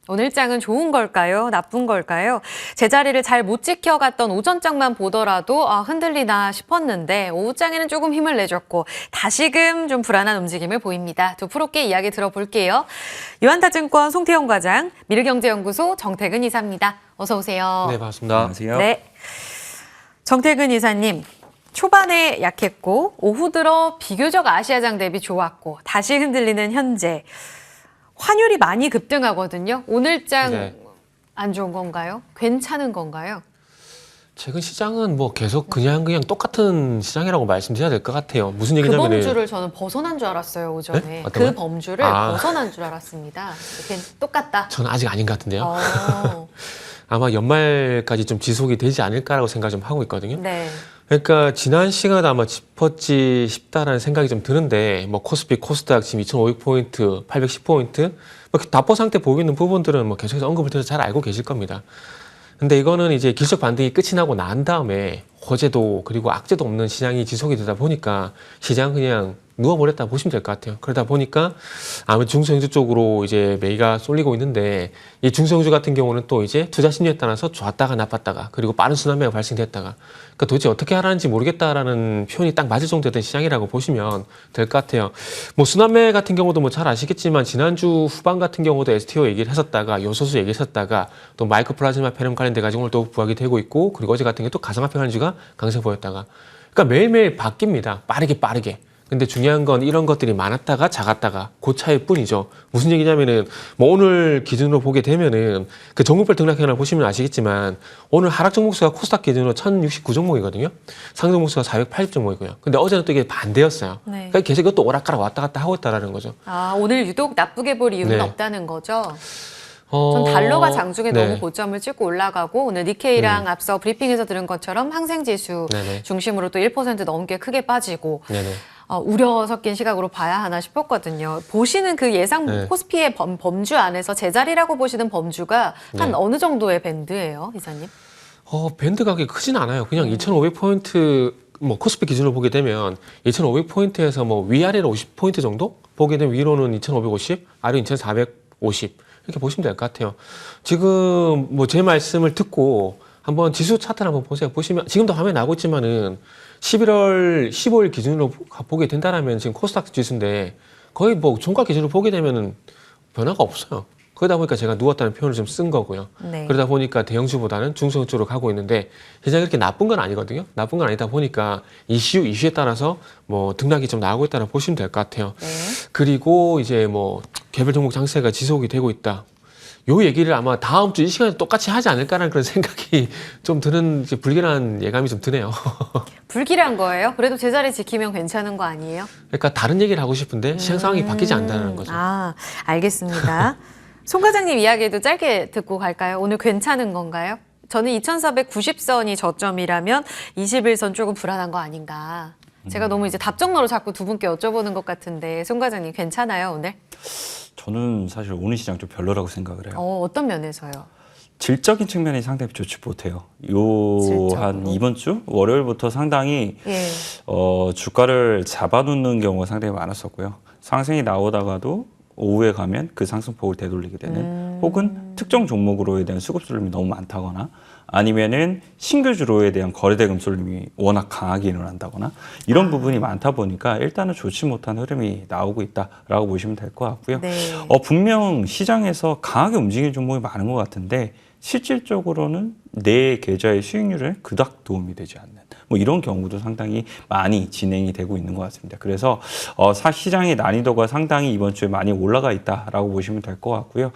오늘 장은 좋은 걸까요? 나쁜 걸까요? 제자리를 잘 못 지켜갔던 오전장만 보더라도 흔들리나 싶었는데 오후장에는 조금 힘을 내줬고 다시금 좀 불안한 움직임을 보입니다. 두 프로께 이야기 들어볼게요. 유한타증권 송태용 과장, 미르경제연구소 정태근 이사입니다. 어서 오세요. 네, 반갑습니다. 안녕하세요. 네. 정태근 이사님. 초반에 약했고 오후 들어 비교적 아시아장 대비 좋았고 다시 흔들리는 현재. 환율이 많이 급등하거든요. 오늘장 안 좋은 건가요? 괜찮은 건가요? 최근 시장은 뭐 계속 그냥 똑같은 시장이라고 말씀드려야 될 것 같아요. 무슨 그 얘기냐면 범주를 저는 벗어난 줄 알았어요, 오전에. 네? 그 어떤 거요? 범주를 벗어난 줄 알았습니다. 이렇게 똑같다. 저는 아직 아닌 것 같은데요. 어, 아마 연말까지 좀 지속이 되지 않을까라고 생각을 좀 하고 있거든요. 네. 그러니까 지난 시간에 아마 짚었지 싶다라는 생각이 좀 드는데 뭐 코스피, 코스닥 지금 2,500포인트, 810포인트 뭐 답보 상태 보이는 부분들은 뭐 계속해서 언급을 드려서 잘 알고 계실 겁니다. 근데 이거는 이제 기술적 반등이 끝이 나고 난 다음에 호재도 그리고 악재도 없는 시장이 지속이 되다 보니까 시장 그냥 누워버렸다 보시면 될 것 같아요. 그러다 보니까 아무래도 중소형주 쪽으로 이제 매기가 쏠리고 있는데 이 중소형주 같은 경우는 또 이제 투자 심리에 따라서 좋았다가 나빴다가 그리고 빠른 순환매가 발생됐다가 그러니까 도대체 어떻게 하라는지 모르겠다라는 표현이 딱 맞을 정도 된 시장이라고 보시면 될 것 같아요. 뭐 순환매 같은 경우도 뭐 잘 아시겠지만 지난주 후반 같은 경우도 STO 얘기를 했었다가 요소수 얘기를 했었다가 또 마이크 플라즈마 페럼 관련돼 가지고 오늘 또 부각이 되고 있고 그리고 어제 같은 게 또 가상화폐 관련주가 강세 보였다가 그러니까 매일매일 바뀝니다. 빠르게. 근데 중요한 건 이런 것들이 많았다가 작았다가 그 차이일 뿐이죠. 무슨 얘기냐면은 뭐 오늘 기준으로 보게 되면은 그 종목별 등락현황을 보시면 아시겠지만 오늘 하락 종목수가 코스닥 기준으로 1069 종목이거든요. 상승 종목수가 480 종목이고요. 근데 어제는 또 이게 반대였어요. 네. 그러니까 계속 이것도 오락가락 왔다 갔다 하고 있다라는 거죠. 오늘 유독 나쁘게 볼 이유는 네. 없다는 거죠. 전 달러가 장중에 네. 너무 고점을 찍고 올라가고 오늘 니케이랑 앞서 브리핑에서 들은 것처럼 항생지수 네네. 중심으로 또 1% 넘게 크게 빠지고 네네. 우려 섞인 시각으로 봐야 하나 싶었거든요. 보시는 그 예상 네. 코스피의 범주 안에서 제자리라고 보시는 범주가 한 네. 어느 정도의 밴드예요, 이사님? 밴드 가격이 크진 않아요. 그냥 2,500포인트 뭐 코스피 기준으로 보게 되면 2,500포인트에서 뭐 위아래로 50포인트 정도 보게 되면 위로는 2,550, 아래로 2,450 이렇게 보시면 될 것 같아요. 지금 뭐 제 말씀을 듣고 한번 지수 차트를 한번 보세요. 보시면 지금도 화면에 나오고 있지만은 11월 15일 기준으로 보게 된다라면 지금 코스닥 지수인데 거의 뭐 종가 기준으로 보게 되면은 변화가 없어요. 그러다 보니까 제가 누웠다는 표현을 좀 쓴 거고요. 네. 그러다 보니까 대형주보다는 중소형 쪽으로 가고 있는데 시장이 그렇게 나쁜 건 아니거든요. 나쁜 건 아니다 보니까 이슈에 따라서 뭐 등락이 좀 나오고 있다고 보시면 될 것 같아요. 네. 그리고 이제 뭐 개별 종목 장세가 지속이 되고 있다. 요 얘기를 아마 다음 주 이 시간에 똑같이 하지 않을까라는 그런 생각이 좀 드는 이제 불길한 예감이 좀 드네요. 불길한 거예요? 그래도 제자리 지키면 괜찮은 거 아니에요? 그러니까 다른 얘기를 하고 싶은데 시장 상황이 바뀌지 않는다는 거죠. 알겠습니다. 송 과장님 이야기도 짧게 듣고 갈까요? 오늘 괜찮은 건가요? 저는 2490선이 저점이라면 21선 조금 불안한 거 아닌가. 제가 너무 이제 답정너로 자꾸 두 분께 여쭤보는 것 같은데 송 과장님 괜찮아요 오늘? 저는 사실 오늘 시장 좀 별로라고 생각을 해요. 어떤 면에서요? 질적인 측면이 상당히 좋지 못해요. 질적으로? 한 이번 주 월요일부터 상당히 예. 주가를 잡아놓는 경우가 상당히 많았었고요. 상승이 나오다가도 오후에 가면 그 상승폭을 되돌리게 되는 혹은 특정 종목으로에 대한 수급 쏠림이 너무 많다거나 아니면은 신규주로에 대한 거래대금 쏠림이 워낙 강하게 일어난다거나 이런 부분이 많다 보니까 일단은 좋지 못한 흐름이 나오고 있다라고 보시면 될 것 같고요. 네. 분명 시장에서 강하게 움직이는 종목이 많은 것 같은데 실질적으로는 내 계좌의 수익률에 그닥 도움이 되지 않는 뭐 이런 경우도 상당히 많이 진행이 되고 있는 것 같습니다. 그래서 시장의 난이도가 상당히 이번 주에 많이 올라가 있다라고 보시면 될 것 같고요.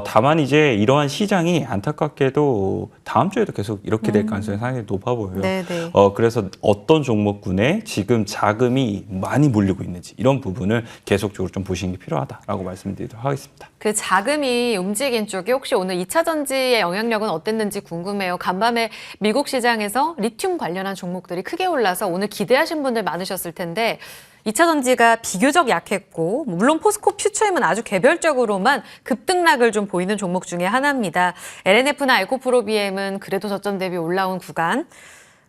다만 이제 이러한 시장이 안타깝게도 다음 주에도 계속 이렇게 될 가능성이 상당히 높아 보여요. 네네. 그래서 어떤 종목군에 지금 자금이 많이 몰리고 있는지 이런 부분을 계속적으로 좀 보시는 게 필요하다라고 말씀드리도록 하겠습니다. 그 자금이 움직인 쪽이 혹시 오늘 2차 전지의 영향력은 어땠는지 궁금해요. 간밤에 미국 시장에서 리튬 관련한 종목들이 크게 올라서 오늘 기대하신 분들 많으셨을 텐데 2차 전지가 비교적 약했고 물론 포스코 퓨처임은 아주 개별적으로만 급등락을 좀 보이는 종목 중에 하나입니다. LNF나 에코프로비엠은 그래도 저점 대비 올라온 구간.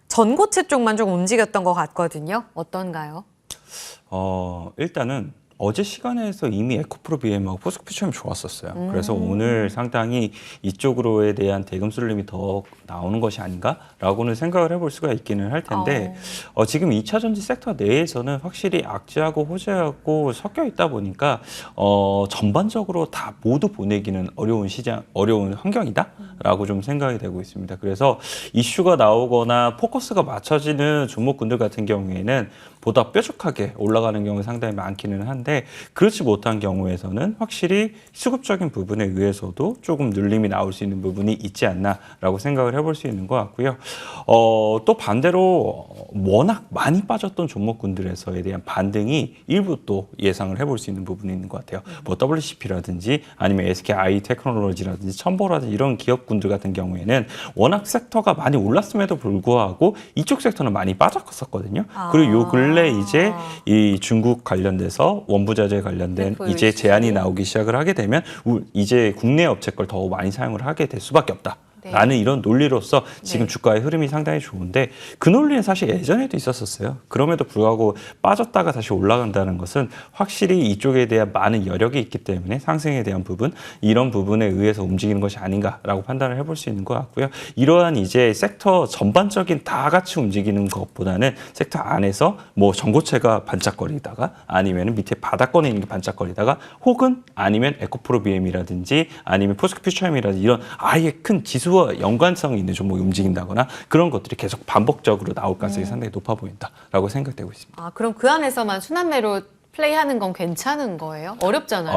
전고체 쪽만 좀 움직였던 것 같거든요. 어떤가요? 일단은 어제 시간에서 이미 에코프로 BM하고 포스코퓨처엠이 좋았었어요. 그래서 오늘 상당히 이쪽으로에 대한 대금 쏠림이 더 나오는 것이 아닌가라고는 생각을 해볼 수가 있기는 할 텐데 지금 2차 전지 섹터 내에서는 확실히 악재하고 호재하고 섞여 있다 보니까 전반적으로 다 모두 보내기는 어려운 시장, 어려운 환경이다라고 좀 생각이 되고 있습니다. 그래서 이슈가 나오거나 포커스가 맞춰지는 종목군들 같은 경우에는 보다 뾰족하게 올라가는 경우가 상당히 많기는 한데 그렇지 못한 경우에서는 확실히 수급적인 부분에 의해서도 조금 눌림이 나올 수 있는 부분이 있지 않나라고 생각을 해볼 수 있는 것 같고요. 또 반대로 워낙 많이 빠졌던 종목군들에서에 대한 반등이 일부 또 예상을 해볼 수 있는 부분이 있는 것 같아요. 뭐 WCP라든지 아니면 SKI 테크놀로지라든지 첨보라든지 이런 기업군들 같은 경우에는 워낙 섹터가 많이 올랐음에도 불구하고 이쪽 섹터는 많이 빠졌었거든요. 그리고 요 근래 이제 이 중국 관련돼서 원부자재 관련된 이제 제한이 나오기 시작을 하게 되면 이제 국내 업체 걸 더 많이 사용을 하게 될 수밖에 없다. 라는 이런 논리로서 지금 주가의 흐름이 상당히 좋은데 그 논리는 사실 예전에도 있었었어요. 그럼에도 불구하고 빠졌다가 다시 올라간다는 것은 확실히 이쪽에 대한 많은 여력이 있기 때문에 상승에 대한 부분, 이런 부분에 의해서 움직이는 것이 아닌가라고 판단을 해볼 수 있는 것 같고요. 이러한 이제 섹터 전반적인 다 같이 움직이는 것보다는 섹터 안에서 뭐 전고체가 반짝거리다가 아니면 밑에 바닥권에 있는 게 반짝거리다가 혹은 아니면 에코프로 BM이라든지 아니면 포스코퓨처엠이라든지 이런 아예 큰 지수 연관성이 있는 종목이 움직인다거나 그런 것들이 계속 반복적으로 나올 가능성이 상당히 높아 보인다라고 생각되고 있습니다. 그럼 그 안에서만 순환매로 플레이하는 건 괜찮은 거예요? 어렵잖아요.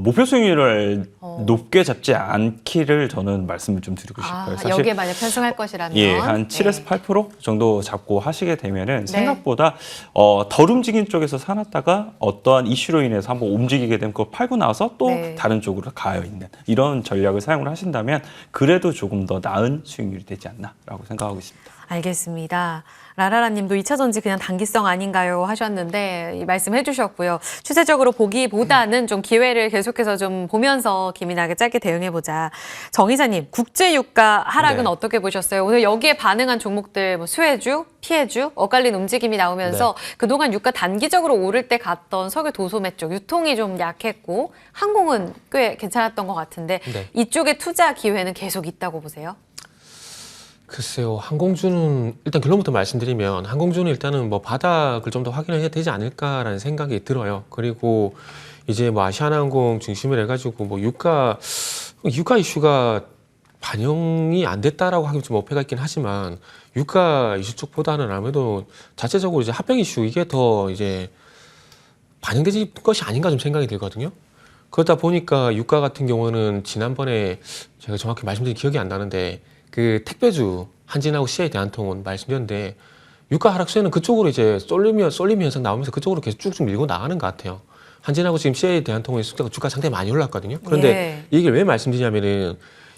목표 수익률을 높게 잡지 않기를 저는 말씀을 좀 드리고 싶어요. 사실 여기에 만약 편승할 것이라면 한 7에서 8% 정도 잡고 하시게 되면은 생각보다 덜 움직인 쪽에서 사놨다가 어떠한 이슈로 인해서 한번 움직이게 되면 그걸 팔고 나서 또 다른 쪽으로 가여 있는 이런 전략을 사용을 하신다면 그래도 조금 더 나은 수익률이 되지 않나라고 생각하고 있습니다. 알겠습니다. 라라라 님도 2차 전지 그냥 단기성 아닌가요 하셨는데 말씀해 주셨고요. 추세적으로 보기보다는 좀 기회를 계속해서 좀 보면서 기민하게 짧게 대응해보자. 정의사님, 국제유가 하락은 어떻게 보셨어요? 오늘 여기에 반응한 종목들 뭐 수혜주, 피해주, 엇갈린 움직임이 나오면서 그동안 유가 단기적으로 오를 때 갔던 석유 도소매 쪽 유통이 좀 약했고 항공은 꽤 괜찮았던 것 같은데 이쪽에 투자 기회는 계속 있다고 보세요? 글쎄요, 항공주는 일단 결론부터 말씀드리면 항공주는 일단은 뭐 바닥을 좀 더 확인을 해야 되지 않을까라는 생각이 들어요. 그리고 이제 뭐 아시아나항공 중심으로 해가지고 뭐 유가 이슈가 반영이 안 됐다라고 하기 좀 어폐가 있긴 하지만 유가 이슈 쪽보다는 아무래도 자체적으로 이제 합병 이슈 이게 더 이제 반영되는 것이 아닌가 좀 생각이 들거든요. 그러다 보니까 유가 같은 경우는 지난번에 제가 정확히 말씀드린 기억이 안 나는데 그 택배주 한진하고 CI 대한통운 말씀드렸는데 유가 하락 수혜는 그쪽으로 이제 쏠림 현상 나오면서 그쪽으로 계속 쭉쭉 밀고 나가는 것 같아요. 한진하고 지금 CI 대한통운의 주가 상당히 많이 올랐거든요. 그런데 이 얘기를 왜 말씀드리냐면은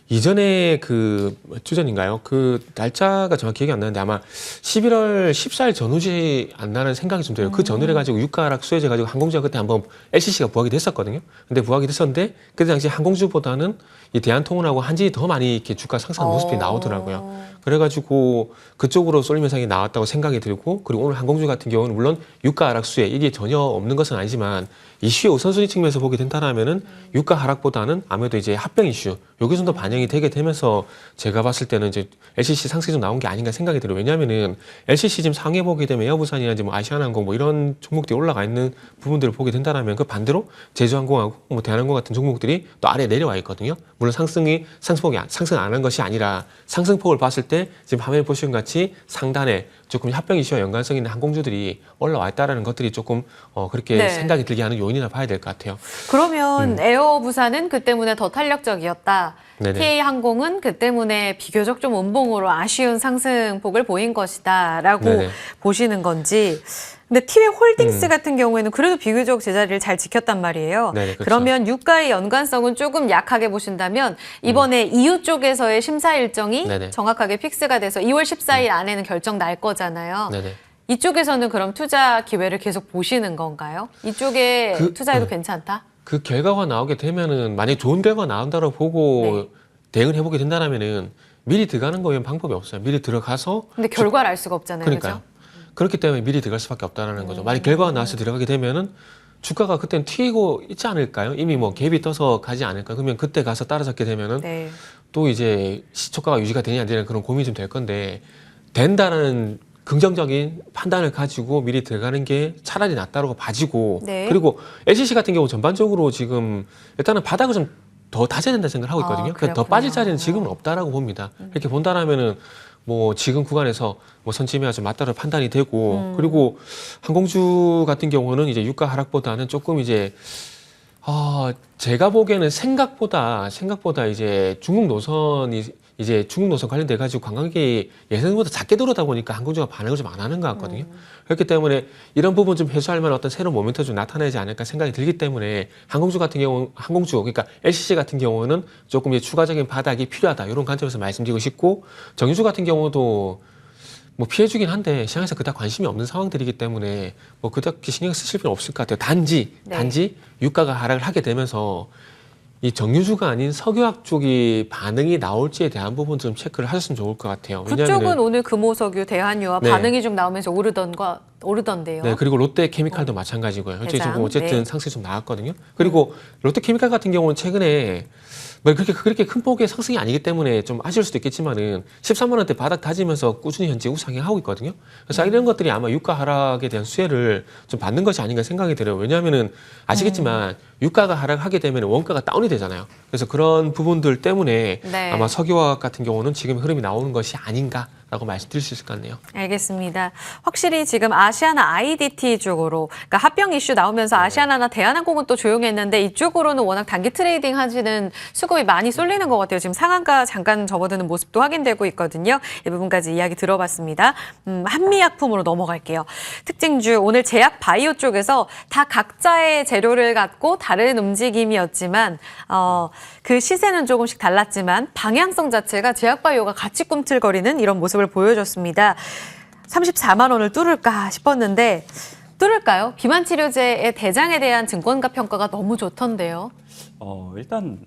이전에 그 주전인가요? 그 날짜가 정확히 기억이 안 나는데 아마 11월 14일 전후지 않나는 생각이 좀 들어요. 그 전후를 가지고 유가 하락 수혜제 가지고 항공주가 그때 한번 LCC가 부각이 됐었거든요. 근데 부각이 됐었는데 그때 당시 항공주보다는 이 대한통운하고 한진이 더 많이 이렇게 주가 상승한 모습이 나오더라고요. 그래가지고 그쪽으로 쏠림 현상이 나왔다고 생각이 들고 그리고 오늘 항공주 같은 경우는 물론 유가 하락 수혜 이게 전혀 없는 것은 아니지만 이슈의 우선순위 측면에서 보게 된다면은 유가 하락보다는 아무래도 이제 합병 이슈 여기서 더 반영이 되게 되면서 제가 봤을 때는 이제 LCC 상승이 좀 나온 게 아닌가 생각이 들어요. 왜냐하면은 LCC 지금 상해 보게 되면 에어부산이나 뭐 아시아나항공 뭐 이런 종목들이 올라가 있는 부분들을 보게 된다면 그 반대로 제주항공하고 뭐 대한항공 같은 종목들이 또 아래 내려와 있거든요. 물론 상승폭이 상승 안 한 것이 아니라 상승폭을 봤을 때 지금 화면에 보시는 것 같이 상단에 조금 합병 이슈와 연관성 있는 항공주들이 올라와 있다는 것들이 조금 그렇게 생각이 들게 하는 요인이라 봐야 될 것 같아요. 그러면 에어부산은 그 때문에 더 탄력적이었다. 네네. K항공은 그 때문에 비교적 좀 원봉으로 아쉬운 상승폭을 보인 것이다라고 보시는 건지. 근데 티웨이 홀딩스 같은 경우에는 그래도 비교적 제자리를 잘 지켰단 말이에요. 네네, 그렇죠. 그러면 유가의 연관성은 조금 약하게 보신다면 이번에 EU 쪽에서의 심사 일정이 정확하게 픽스가 돼서 2월 14일 안에는 결정 날 거잖아요. 네네. 이쪽에서는 그럼 투자 기회를 계속 보시는 건가요? 이쪽에 투자해도 괜찮다? 그 결과가 나오게 되면은 만약에 좋은 결과가 나온다고 보고 대응을 해보게 된다면은 미리 들어가는 거에는 방법이 없어요. 미리 들어가서 근데 결과를 알 수가 없잖아요. 그러니까요. 그렇죠? 그렇기 때문에 미리 들어갈 수밖에 없다는 거죠. 만약 결과가 나와서 들어가게 되면은 주가가 그때는 튀고 있지 않을까요? 이미 뭐 갭이 떠서 가지 않을까요? 그러면 그때 가서 따라잡게 되면은 네. 또 이제 시초가가 유지가 되냐 안 되냐 그런 고민이 좀 될 건데 된다는 긍정적인 판단을 가지고 미리 들어가는 게 차라리 낫다고 봐지고 네. 그리고 LCC 같은 경우 전반적으로 지금 일단은 바닥을 좀 더 다져야 된다 생각을 하고 있거든요. 그래서 더 그렇군요. 빠질 자리는 지금은 없다라고 봅니다. 이렇게 본다라면은 뭐 지금 구간에서 뭐 선침해야 좀 맞다로 판단이 되고 그리고 항공주 같은 경우는 이제 유가 하락보다는 조금 이제 제가 보기에는 생각보다 이제 중국 노선 관련돼 가지고 관광객이 예상보다 작게 들어오다 보니까 항공주가 반응을 좀 안 하는 것 같거든요. 그렇기 때문에 이런 부분 좀 해소할 만한 어떤 새로운 모멘텀 좀 나타나지 않을까 생각이 들기 때문에 항공주 그러니까 LCC 같은 경우는 조금 이제 추가적인 바닥이 필요하다 이런 관점에서 말씀드리고 싶고 정유주 같은 경우도 뭐 피해주긴 한데 시장에서 그닥 관심이 없는 상황들이기 때문에 뭐 그닥 신경 쓰실 필요는 없을 것 같아요. 단지 유가가 하락을 하게 되면서 이 정유주가 아닌 석유학 쪽이 반응이 나올지에 대한 부분 좀 체크를 하셨으면 좋을 것 같아요. 그쪽은 오늘 금호석유, 대한유와 네. 반응이 좀 나오면서 오르던데요. 네, 그리고 롯데케미칼도 마찬가지고요. 대장, 지금 어쨌든 네. 상승이 좀 나왔거든요. 그리고 롯데케미칼 같은 경우는 최근에 뭐 그렇게 큰 폭의 상승이 아니기 때문에 좀 아쉬울 수도 있겠지만은 13만 원대 바닥 다지면서 꾸준히 현재 우상향하고 있거든요. 그래서 이런 것들이 아마 유가 하락에 대한 수혜를 좀 받는 것이 아닌가 생각이 들어요. 왜냐하면은 아시겠지만 유가가 하락하게 되면 원가가 다운이 되잖아요. 그래서 그런 부분들 때문에 네. 아마 석유화학 같은 경우는 지금 흐름이 나오는 것이 아닌가라고 말씀드릴 수 있을 것 같네요. 알겠습니다. 확실히 지금 아시아나 IDT 쪽으로, 그러니까 합병 이슈 나오면서 아시아나나 대한항공은 또 조용했는데 이쪽으로는 워낙 단기 트레이딩 하시는 수급이 많이 쏠리는 것 같아요. 지금 상한가 잠깐 접어드는 모습도 확인되고 있거든요. 이 부분까지 이야기 들어봤습니다. 한미약품으로 넘어갈게요. 특징주 오늘 제약 바이오 쪽에서 다 각자의 재료를 갖고 다른 움직임이었지만 그 시세는 조금씩 달랐지만 방향성 자체가 제약 바이오가 같이 꿈틀거리는 이런 모습을 보여줬습니다. 34만 원을 뚫을까 싶었는데 뚫을까요? 비만 치료제의 대장에 대한 증권가 평가가 너무 좋던데요. 일단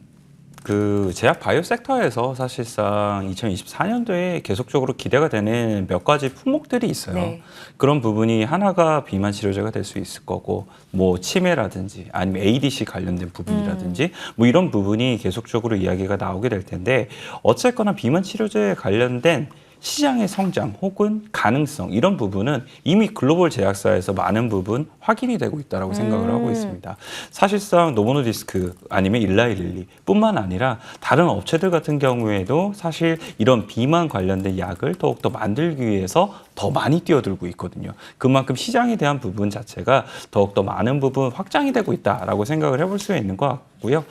그 제약 바이오 섹터에서 사실상 2024년도에 계속적으로 기대가 되는 몇 가지 품목들이 있어요. 네. 그런 부분이 하나가 비만 치료제가 될 수 있을 거고, 뭐 치매라든지 아니면 ADC 관련된 부분이라든지 뭐 이런 부분이 계속적으로 이야기가 나오게 될 텐데, 어쨌거나 비만 치료제에 관련된 시장의 성장 혹은 가능성 이런 부분은 이미 글로벌 제약사에서 많은 부분 확인이 되고 있다고 생각을 하고 있습니다. 사실상 노보노디스크 아니면 일라이릴리 뿐만 아니라 다른 업체들 같은 경우에도 사실 이런 비만 관련된 약을 더욱더 만들기 위해서 더 많이 뛰어들고 있거든요. 그만큼 시장에 대한 부분 자체가 더욱더 많은 부분 확장이 되고 있다라고 생각을 해볼 수 있는 것 같고요.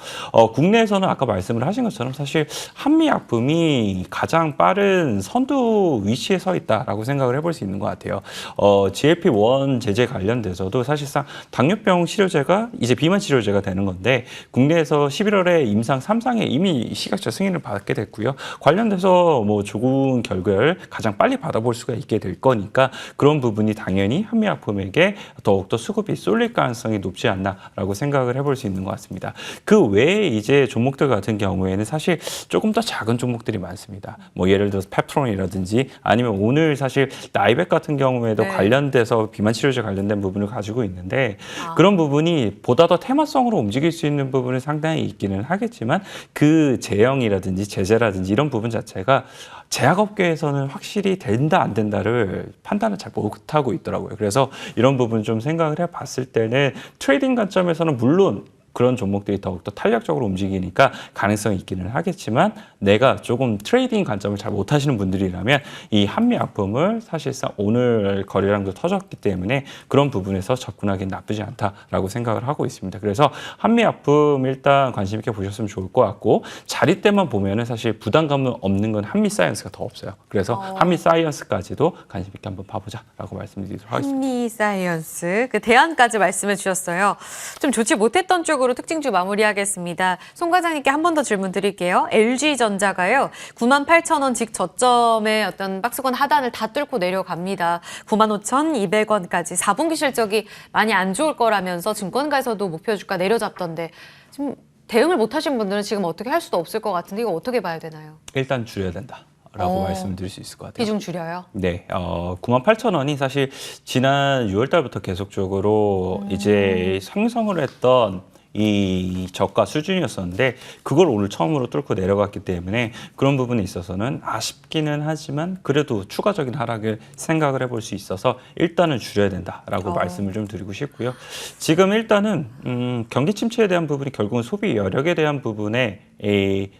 국내에서는 아까 말씀을 하신 것처럼 사실 한미약품이 가장 빠른 선두 위치에 서 있다라고 생각을 해볼 수 있는 것 같아요. GLP-1 제재 관련돼서도 사실상 당뇨병 치료제가 이제 비만 치료제가 되는 건데, 국내에서 11월에 임상 3상에 이미 시각적 승인을 받게 됐고요. 관련돼서 뭐 좋은 결과를 가장 빨리 받아볼 수가 있게 될 거니까 그런 부분이 당연히 한미약품에게 더욱더 수급이 쏠릴 가능성이 높지 않나라고 생각을 해볼 수 있는 것 같습니다. 그 외에 이제 종목들 같은 경우에는 사실 조금 더 작은 종목들이 많습니다. 뭐 예를 들어서 펩트론이라든지 아니면 오늘 사실 나이백 같은 경우에도 네. 관련돼서 비만 치료제 관련된 부분을 가지고 있는데, 그런 부분이 보다 더 테마성으로 움직일 수 있는 부분이 상당히 있기는 하겠지만 그 제형이라든지 제재라든지 이런 부분 자체가 제약업계에서는 확실히 된다 안 된다를 판단을 잘 못하고 있더라고요. 그래서 이런 부분 좀 생각을 해봤을 때는 트레이딩 관점에서는 물론 그런 종목들이 더욱더 탄력적으로 움직이니까 가능성이 있기는 하겠지만, 내가 조금 트레이딩 관점을 잘 못하시는 분들이라면 이 한미약품을 사실상 오늘 거래량도 터졌기 때문에 그런 부분에서 접근하기는 나쁘지 않다라고 생각을 하고 있습니다. 그래서 한미약품 일단 관심 있게 보셨으면 좋을 것 같고, 자리때만 보면은 사실 부담감은 없는 건 한미사이언스가 더 없어요. 그래서 한미사이언스까지도 관심 있게 한번 봐보자라고 말씀드리도록 하겠습니다. 한미사이언스, 그 대안까지 말씀해 주셨어요. 좀 좋지 못했던 쪽으로 특징주 마무리하겠습니다. 송 과장님께 한 번 더 질문 드릴게요. LG전자가요, 98,000원 직저점의 어떤 박스권 하단을 다 뚫고 내려갑니다. 95,200원까지 4분기 실적이 많이 안 좋을 거라면서 증권가에서도 목표 주가 내려잡던데, 지금 대응을 못 하신 분들은 지금 어떻게 할 수도 없을 것 같은데 이거 어떻게 봐야 되나요? 일단 줄여야 된다. 라고 말씀드릴 수 있을 것 같아요. 비중 줄여요? 네, 98,000원이 사실 지난 6월 달부터 계속적으로 이제 상승을 했던 이 저가 수준이었었는데 그걸 오늘 처음으로 뚫고 내려갔기 때문에 그런 부분에 있어서는 아쉽기는 하지만 그래도 추가적인 하락을 생각을 해볼 수 있어서 일단은 줄여야 된다라고 말씀을 좀 드리고 싶고요. 지금 일단은 경기 침체에 대한 부분이 결국은 소비 여력에 대한 부분의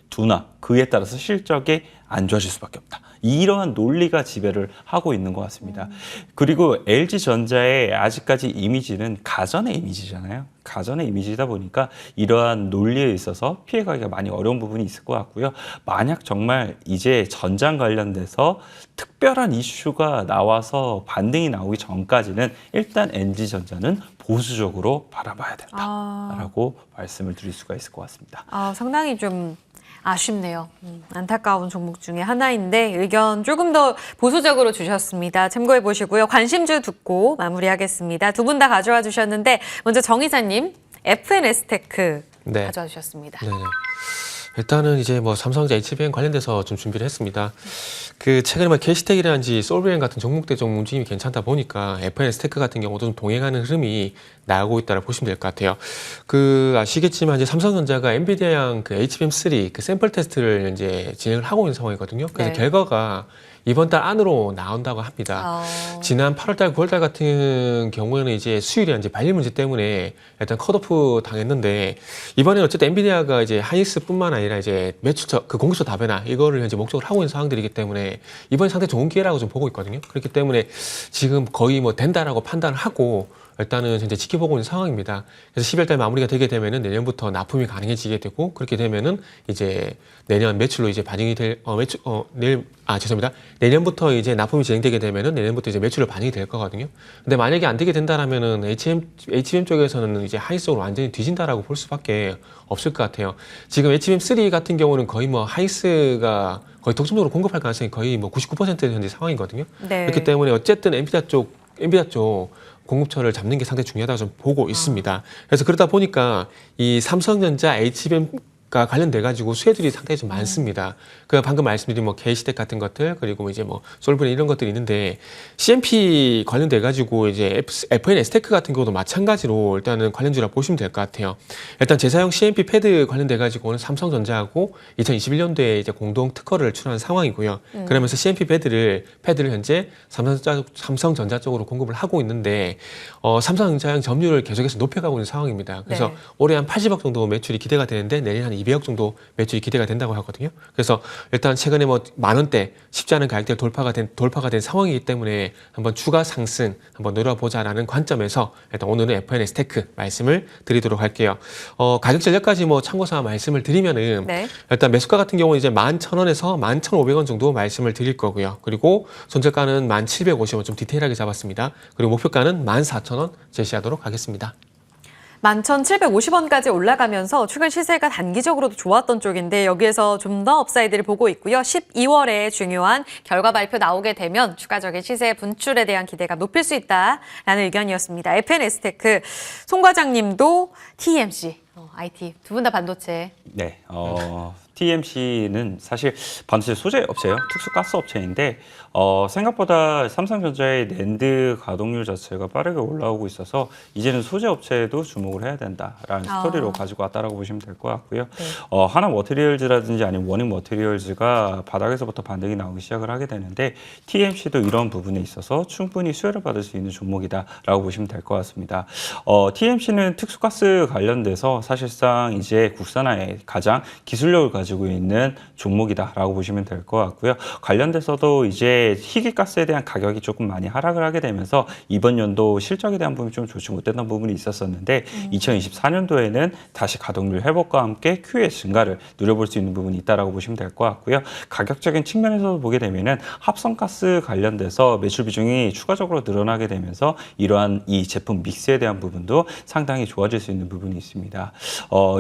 둔화, 그에 따라서 실적이 안 좋아질 수밖에 없다. 이러한 논리가 지배를 하고 있는 것 같습니다. 그리고 LG전자의 아직까지 이미지는 가전의 이미지잖아요. 가전의 이미지다 보니까 이러한 논리에 있어서 피해가기가 많이 어려운 부분이 있을 것 같고요. 만약 정말 이제 전장 관련돼서 특별한 이슈가 나와서 반등이 나오기 전까지는 일단 LG전자는 보수적으로 바라봐야 된다라고 말씀을 드릴 수가 있을 것 같습니다. 상당히 좀 아쉽네요. 안타까운 종목 중에 하나인데 의견 조금 더 보수적으로 주셨습니다. 참고해 보시고요. 관심주 듣고 마무리하겠습니다. 두 분 다 가져와 주셨는데 먼저 정 이사님 FNS테크 네. 가져와 주셨습니다. 네네. 일단은 이제 뭐 삼성전자 HBM 관련돼서 좀 준비를 했습니다. 그 최근에 뭐 캐시텍이라든지 솔브레인 같은 종목대 좀 움직임이 괜찮다 보니까 FNS테크 같은 경우도 좀 동행하는 흐름이 나오고 있다고 보시면 될 것 같아요. 그 아시겠지만 이제 삼성전자가 엔비디아양 그 HBM3 그 샘플 테스트를 이제 진행을 하고 있는 상황이거든요. 그래서 네. 결과가 이번 달 안으로 나온다고 합니다. 지난 8월달, 9월달 같은 경우에는 이제 수율이 이제 발열 문제 때문에 일단 컷오프 당했는데 이번에는 어쨌든 엔비디아가 이제 하이닉스뿐만 아니라 이제 매출 그 공급처 다변화 이거를 현재 목적으로 하고 있는 상황들이기 때문에 이번에 상당히 좋은 기회라고 좀 보고 있거든요. 그렇기 때문에 지금 거의 뭐 된다라고 판단을 하고 일단은 현재 지켜보고 있는 상황입니다. 그래서 12월 달 마무리가 되게 되면은 내년부터 납품이 가능해지게 되고 그렇게 되면은 이제 내년 매출로 이제 반영이 될 죄송합니다. 내년부터 이제 납품이 진행되게 되면은 내년부터 이제 매출로 반영이 될 거거든요. 근데 만약에 안 되게 된다라면은 HBM 쪽에서는 이제 하이닉스로 완전히 뒤진다라고 볼 수밖에 없을 것 같아요. 지금 HBM3 같은 경우는 거의 뭐 하이닉스가 거의 독점적으로 공급할 가능성이 거의 뭐 99% 현재 상황이거든요. 네. 그렇기 때문에 어쨌든 엔비디아 쪽 공급처를 잡는 게 상당히 중요하다고 좀 보고 있습니다. 그래서 그러다 보니까 이 삼성전자 HBM과 관련돼 가지고 수혜들이 상당히 좀 많습니다. 그 방금 말씀드린 뭐 K시텍 같은 것들 그리고 이제 뭐 솔브레인 이런 것들이 있는데 CMP 관련돼 가지고 이제 FNS테크 같은 경우도 마찬가지로 일단은 관련주라 보시면 될 것 같아요. 일단 재사용 CMP 패드 관련돼 가지고는 삼성전자하고 2021년도에 이제 공동 특허를 출원한 상황이고요. 그러면서 CMP 패드를 현재 삼성전자 쪽으로 공급을 하고 있는데 삼성전자형 점유율을 계속해서 높여가고 있는 상황입니다. 그래서 네. 올해 한 80억 정도 매출이 기대가 되는데 내년 한 200억 정도 매출이 기대가 된다고 하거든요. 그래서 일단 최근에 뭐 10,000원대 쉽지 않은 가격대 돌파가 된 상황이기 때문에 한번 추가 상승 한번 노려보자라는 관점에서 일단 오늘은 FNS테크 말씀을 드리도록 할게요. 가격 전략까지 뭐 참고삼아 말씀을 드리면은 네. 일단 매수가 같은 경우는 이제 11,000원에서 11,500원 정도 말씀을 드릴 거고요. 그리고 손절가는 1,750원 좀 디테일하게 잡았습니다. 그리고 목표가는 14,000원 제시하도록 하겠습니다. 11,750원까지 올라가면서 최근 시세가 단기적으로도 좋았던 쪽인데 여기에서 좀 더 업사이드를 보고 있고요. 12월에 중요한 결과 발표 나오게 되면 추가적인 시세 분출에 대한 기대가 높일 수 있다라는 의견이었습니다. FNS테크 송 과장님도 TMC, IT 두 분 다 반도체. 네, TMC는 사실 반도체 소재 업체예요. 특수 가스 업체인데 생각보다 삼성전자의 낸드 가동률 자체가 빠르게 올라오고 있어서 이제는 소재 업체에도 주목을 해야 된다라는 스토리로 가지고 왔다라고 보시면 될 것 같고요. 네. 하나 머티리얼즈라든지 아니면 원익 머티리얼즈가 바닥에서부터 반등이 나오기 시작을 하게 되는데 TMC도 이런 부분에 있어서 충분히 수혜를 받을 수 있는 종목이다라고 보시면 될 것 같습니다. TMC는 특수가스 관련돼서 사실상 이제 국산화에 가장 기술력을 가지고 있는 종목이다라고 보시면 될 것 같고요. 관련돼서도 이제 희귀가스에 대한 가격이 조금 많이 하락을 하게 되면서 이번 연도 실적에 대한 부분이 좀 좋지 못했던 부분이 있었었는데 2024년도에는 다시 가동률 회복과 함께 QA 증가를 누려볼 수 있는 부분이 있다라고 보시면 될 것 같고요. 가격적인 측면에서 보게 되면은 합성가스 관련돼서 매출 비중이 추가적으로 늘어나게 되면서 이러한 이 제품 믹스에 대한 부분도 상당히 좋아질 수 있는 부분이 있습니다.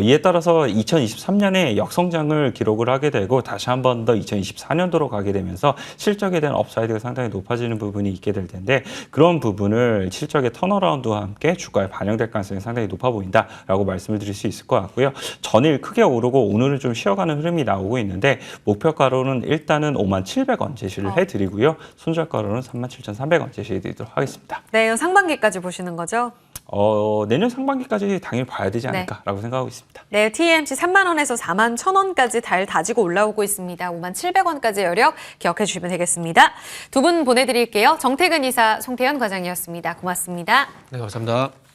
이에 따라서 2023년에 역성장을 상승을 기록을 하게 되고 다시 한 번 더 2024년도로 가게 되면서 실적에 대한 업사이드가 상당히 높아지는 부분이 있게 될 텐데 그런 부분을 실적의 턴어라운드와 함께 주가에 반영될 가능성이 상당히 높아 보인다라고 말씀을 드릴 수 있을 것 같고요. 전일 크게 오르고 오늘은 좀 쉬어가는 흐름이 나오고 있는데 목표가로는 일단은 57,000원 제시를 해드리고요. 손절가로는 37,300원 제시해드리도록 하겠습니다. 네, 상반기까지 보시는 거죠? 내년 상반기까지 당연히 봐야 되지 않을까라고 생각하고 있습니다. 네, TMC 3만 원에서 4만 1,000원까지 달 다지고 올라오고 있습니다. 5만 700원까지 여력 기억해 주시면 되겠습니다. 두 분 보내드릴게요. 정태근 이사, 송태현 과장이었습니다. 고맙습니다. 네, 감사합니다.